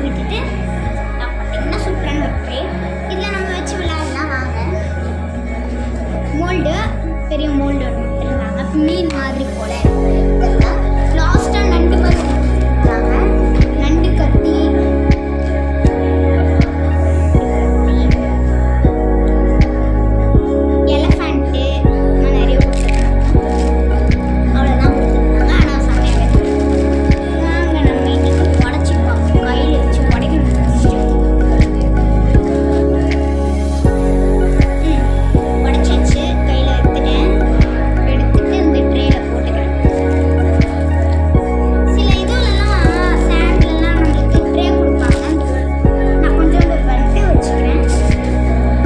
போட்டு விட்டுட்டு பார்த்தீங்கன்னா சூப்பரான ஒரு ட்ரே. இதில் நம்ம வச்சு விளையாடலாம் வாங்க. மோல்டு பெரிய மோல்டு கொடுத்துருக்காங்க, மீன் மாதிரி போல. லாஸ்ட்டாக நண்டு மாதிரி கொடுத்துருக்காங்க, நண்டு கத்தி, எலஃபண்ட்டு நிறைய கொடுத்துருக்காங்க. அவ்வளோதான் கொடுத்துருக்காங்க. ஆனால் சமையல் நாங்கள் நம்ம இன்னைக்கு உடச்சிப்போம், கையில் வச்சு உடைக்கணும். உடச்சாச்சு, கையில் எடுத்துட்டேன். எடுத்துட்டு இந்த ட்ரேயில் போட்டுக்கிறேன். சில இதுலலாம் சாண்ட்லலாம் நம்மளுக்கு ட்ரே கொடுப்பாங்க. நான் கொஞ்சோண்டு பண்ணிட்டு வச்சுக்கிறேன்.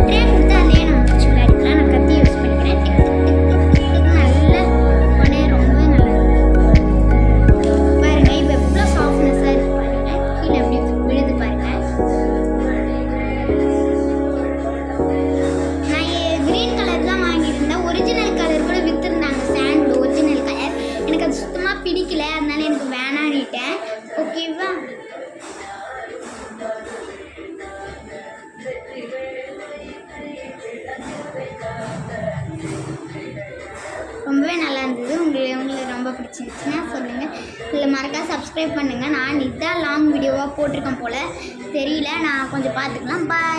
ட்ரே கொடுத்து அதிலே நம்ம வச்சு விளையாடிக்கலாம். நான் கத்தி யூஸ் பண்ணிக்கிறேன். நல்ல உடனே ரொம்பவே நல்லா பாருங்க. இப்போ எவ்வளோ சாஃப்ட்னஸாக இருக்கு பாருங்க. கீழே எப்படி விழுது பாருங்க. நான் கிரீன் கலர் தான் வாங்கியிருந்தேன். ஒரிஜினல் கலர் கூட விற்றுருந்தாங்க, சாண்ட் ஒரிஜினல் கலர். எனக்கு அது சுத்தமாக பிடிக்கல, அதனால எனக்கு வேணான்னுட்டேன். ஓகேவா? ரொம்பவே நல்லா இருந்தது. உங்களுக்கு ரொம்ப பிடிச்சிருந்துச்சுன்னா சொல்லுங்கள். இதில் மறக்காம சப்ஸ்கிரைப் பண்ணுங்கள். நான் இதான் லாங் வீடியோவாக போட்டிருக்கேன் போல் தெரியல, நான் கொஞ்சம் பார்த்துக்கலாம். பாய்.